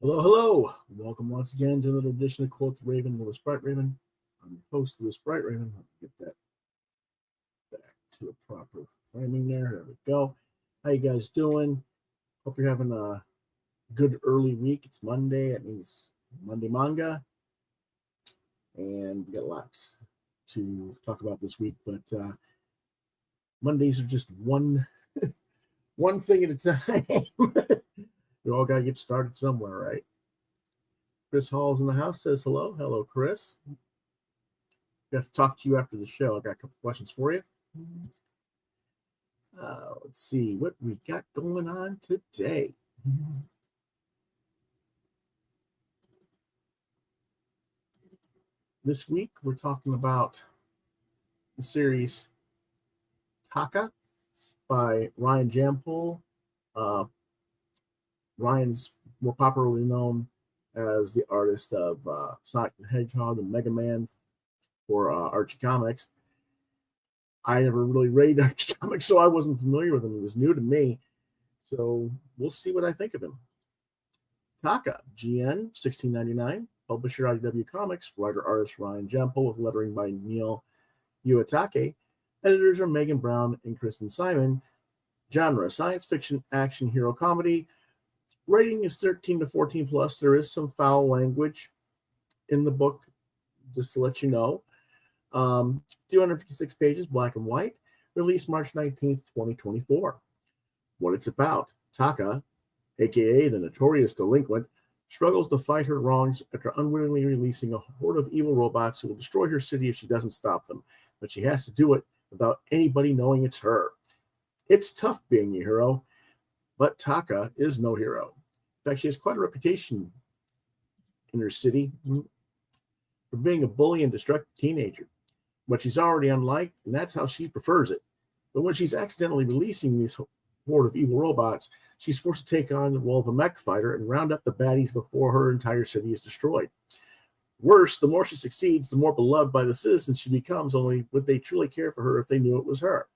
Hello, hello. Welcome once again to another edition of Quoth Raven, Lewis Bright Raven. I'm your host, Lewis Bright Raven. Let me get that back to a proper framing there. There we go. How you guys doing? Hope you're having a good early week. It's Monday. It means Monday manga. And we got a lot to talk about this week, but Mondays are just one thing at a time. We all got to get started somewhere, right? Chris Hall's in the house, says hello. Hello, Chris. Got to talk to you after the show. I got a couple questions for you. Let's see what we got going on today. This week, we're talking about the series Taka by Ryan Jampole. Ryan's more popularly known as the artist of Sonic the Hedgehog and Mega Man for Archie Comics. I never really read Archie Comics, so I wasn't familiar with him. He was new to me. So we'll see what I think of him. Taka, GN, $16.99. Publisher IDW Comics. Writer-artist Ryan Jampole with lettering by Neil Uetake. Editors are Megan Brown and Kristen Simon. Genre, science fiction, action, hero comedy. Rating is 13 to 14 plus. There is some foul language in the book, just to let you know. 256 pages, black and white. Released March 19th, 2024. What it's about. Taka, a.k.a. the notorious delinquent, struggles to fight her wrongs after unwittingly releasing a horde of evil robots who will destroy her city if she doesn't stop them. But she has to do it without anybody knowing it's her. It's tough being a hero, but Taka is no hero. In fact, she has quite a reputation in her city for being a bully and destructive teenager. But she's already unliked, and that's how she prefers it. But when she's accidentally releasing this horde of evil robots, she's forced to take on the role of a mech fighter and round up the baddies before her entire city is destroyed. Worse, the more she succeeds, the more beloved by the citizens she becomes, only would they truly care for her if they knew it was her?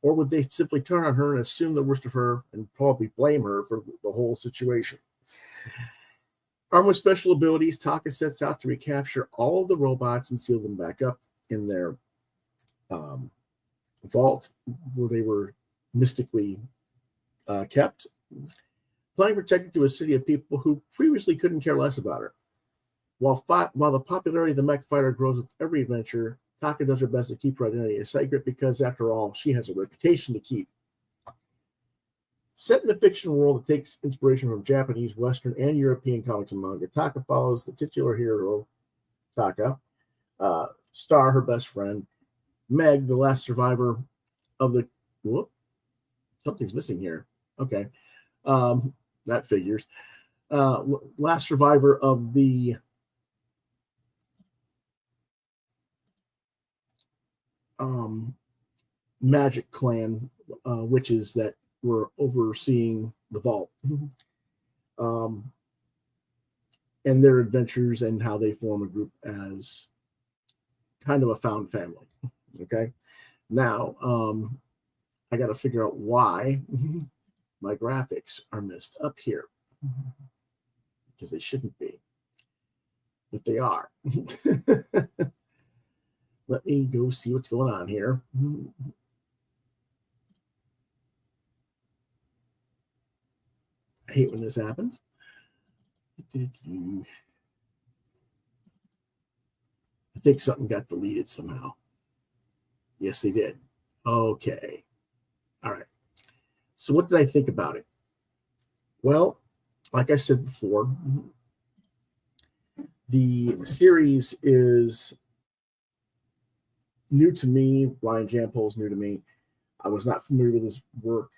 Or would they simply turn on her and assume the worst of her and probably blame her for the whole situation? Armed with special abilities, Taka sets out to recapture all of the robots and seal them back up in their vault where they were mystically kept, playing protected to a city of people who previously couldn't care less about her. While the popularity of the mech fighter grows with every adventure, Taka does her best to keep her identity a secret because, after all, she has a reputation to keep. Set in a fictional world that takes inspiration from Japanese, Western, and European comics and manga, Taka follows the titular hero, Taka, Star, her best friend, Meg, the last survivor of the... Whoop, something's missing here. Okay. That figures. Last survivor of the... magic clan witches that were overseeing the vault, and their adventures and how they form a group as kind of a found family. Okay, now I got to figure out why my graphics are messed up here, because they shouldn't be, but they are. Let me go see what's going on here. I hate when this happens. I think something got deleted somehow. Yes, they did. Okay. All right. So what did I think about it? Well, like I said before, the series is new to me. Ryan Jampole is new to me. I was not familiar with his work,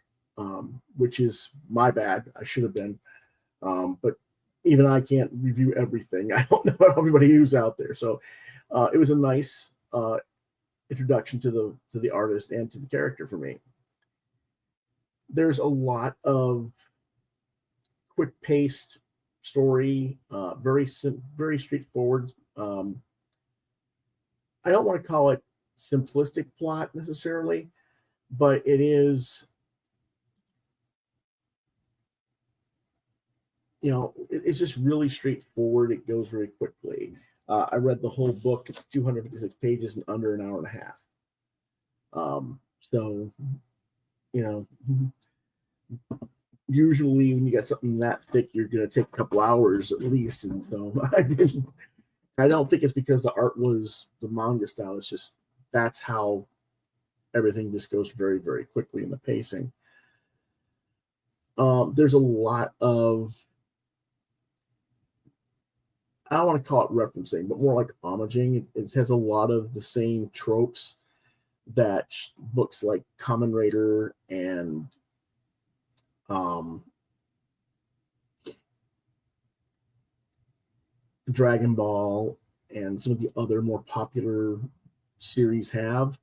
which is my bad. I should have been. But even I can't review everything. I don't know everybody who's out there. So it was a nice introduction to the artist and to the character for me. There's a lot of quick-paced story, very straightforward. I don't want to call it simplistic plot necessarily, but it is, it's just really straightforward. It goes very quickly. I read the whole book. It's 256 pages in under an hour and a half. So, usually when you got something that thick, you're going to take a couple hours at least. And so I don't think it's because the art was the manga style. It's just that's how everything just goes very, very quickly in the pacing. There's a lot of, I don't want to call it referencing, but more like homaging. It has a lot of the same tropes that books like Kamen Rider and Dragon Ball and some of the other more popular series have.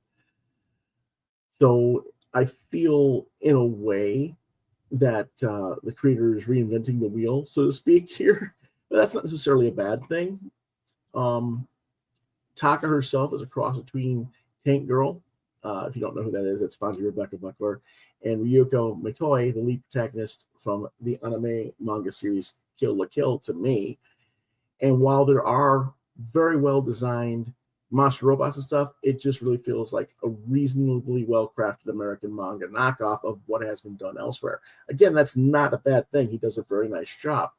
So I feel in a way that the creator is reinventing the wheel, so to speak, here. But that's not necessarily a bad thing. Taka herself is a cross between Tank Girl, if you don't know who that is, it's Fonzie Rebecca Buckler, and Ryuko Matoi, the lead protagonist from the anime manga series Kill la Kill to me. And while there are very well designed monster robots and stuff, it just really feels like a reasonably well-crafted American manga knockoff of what has been done elsewhere. Again, that's not a bad thing. He does a very nice job.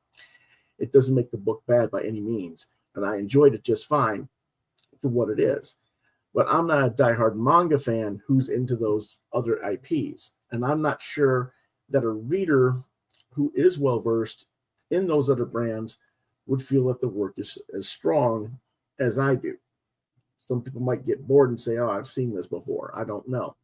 It doesn't make the book bad by any means, and I enjoyed it just fine for what it is. But I'm not a diehard manga fan who's into those other IPs, and I'm not sure that a reader who is well-versed in those other brands would feel that the work is as strong as I do. Some people might get bored and say, oh, I've seen this before. I don't know.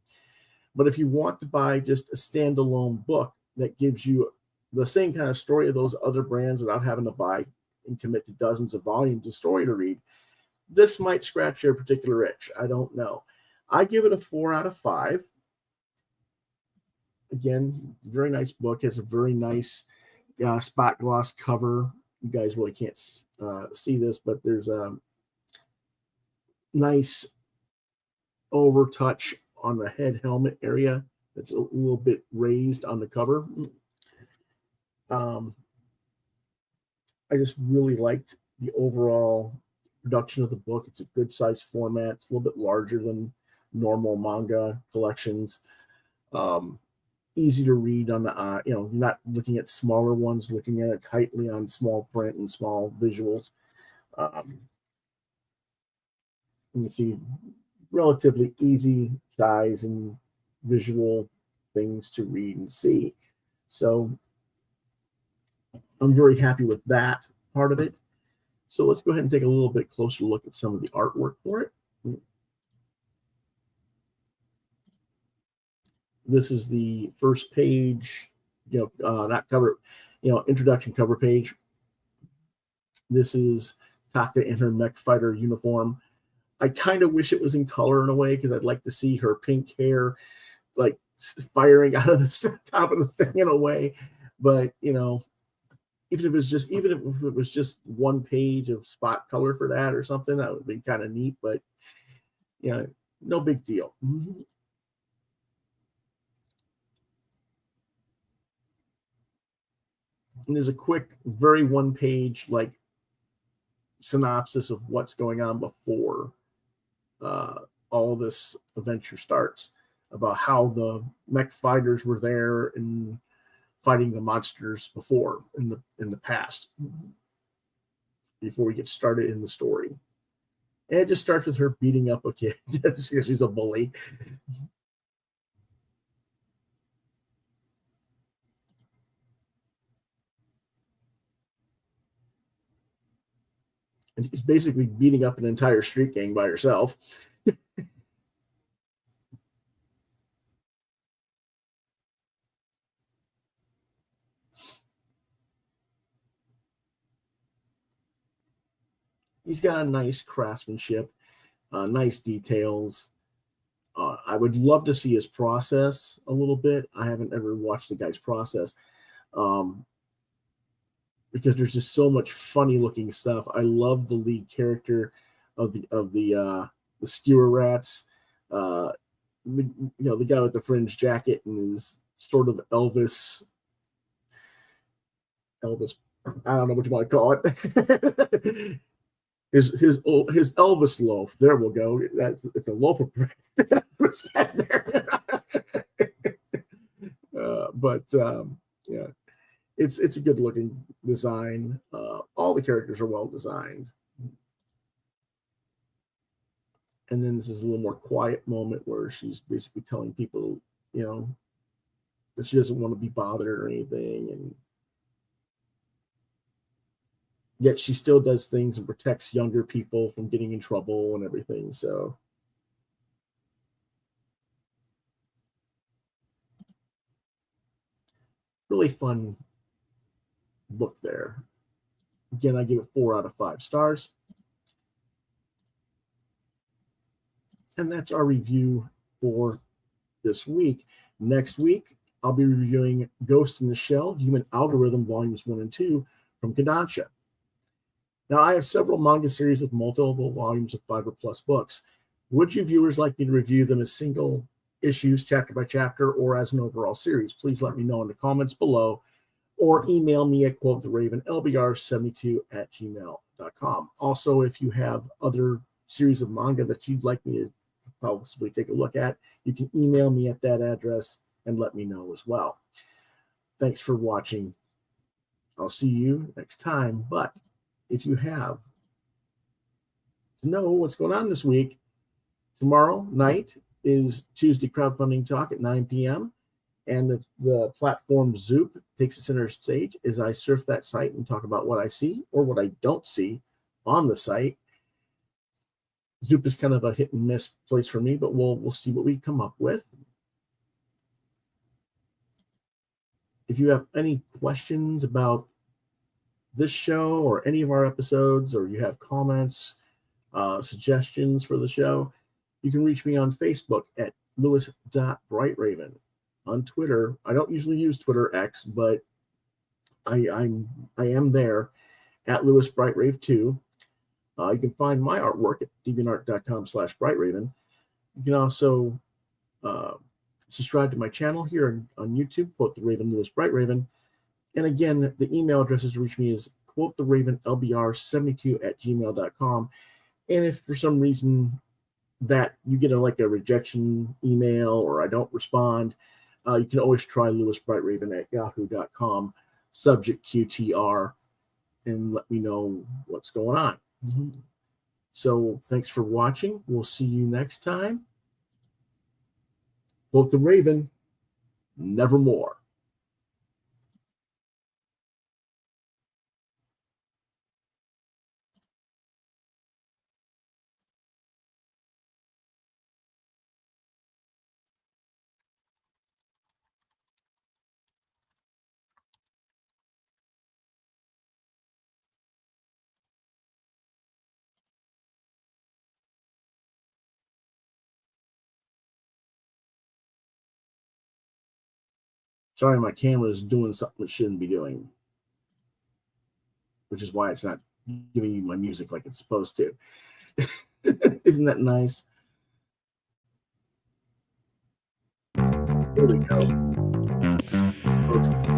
But if you want to buy just a standalone book that gives you the same kind of story of those other brands without having to buy and commit to dozens of volumes of story to read, this might scratch your particular itch. I don't know. I give it a 4 out of 5. Again, very nice book. Has a very nice spot gloss cover. You guys really can't see this, but there's a nice overtouch on the head helmet area that's a little bit raised on the cover. I just really liked the overall production of the book. It's a good size format. It's a little bit larger than normal manga collections. Easy to read on the you're not looking at smaller ones, looking at it tightly on small print and small visuals. You see relatively easy size and visual things to read and see. So I'm very happy with that part of it. So let's go ahead and take a little bit closer look at some of the artwork for it. This is the first page, not cover, introduction cover page. This is Taka in her mech fighter uniform. I kind of wish it was in color in a way because I'd like to see her pink hair like firing out of the top of the thing in a way. But even if it was just one page of spot color for that or something, that would be kind of neat. But no big deal. And there's a quick, very one-page like synopsis of what's going on before all this adventure starts, about how the mech fighters were there and fighting the monsters before in the past, before we get started in the story. And it just starts with her beating up a kid because she's a bully. and he's basically beating up an entire street gang by herself. He's got a nice craftsmanship, nice details. I would love to see his process a little bit. I haven't ever watched the guy's process because there's just so much funny looking stuff. I love the lead character of the skewer rats. The guy with the fringe jacket and his sort of Elvis. I don't know what you want to call it. His Elvis loaf. There we'll go. It's a loaf of bread. Yeah, it's a good looking design. All the characters are well designed. And then this is a little more quiet moment where she's basically telling people, that she doesn't want to be bothered or anything, and yet she still does things and protects younger people from getting in trouble and everything. So really fun book there. Again, I give it 4 out of 5 stars. And that's our review for this week. Next week, I'll be reviewing Ghost in the Shell, Human Algorithm, Volumes 1 and 2 from Kodansha. Now, I have several manga series with multiple volumes of 5 or plus books. Would you viewers like me to review them as single issues, chapter by chapter, or as an overall series? Please let me know in the comments below, or email me at quotheravenlbr72@gmail.com. Also, if you have other series of manga that you'd like me to possibly take a look at, you can email me at that address and let me know as well. Thanks for watching. I'll see you next time. But if you have to know what's going on this week, tomorrow night is Tuesday Crowdfunding Talk at 9 p.m. And the platform Zoop takes the center stage as I surf that site and talk about what I see or what I don't see on the site. Zoop is kind of a hit and miss place for me, but we'll see what we come up with. If you have any questions about this show or any of our episodes, or you have comments, suggestions for the show, you can reach me on Facebook at Lewis.BrightRaven. On Twitter, I don't usually use Twitter X, but I am there at LewisBrightRave2. You can find my artwork at deviantart.com/BrightRaven. You can also subscribe to my channel here on YouTube, Quoth the Raven, Lewis BrightRaven. And again, the email addresses to reach me is quotheravenlbr72@gmail.com. And if for some reason that you get a rejection email or I don't respond, you can always try lewisbrightraven@yahoo.com, subject QTR, and let me know what's going on. So thanks for watching. We'll see you next time. Quoth the Raven, nevermore. Sorry, my camera is doing something it shouldn't be doing, which is why it's not giving you my music like it's supposed to. Isn't that nice? There we go. Okay.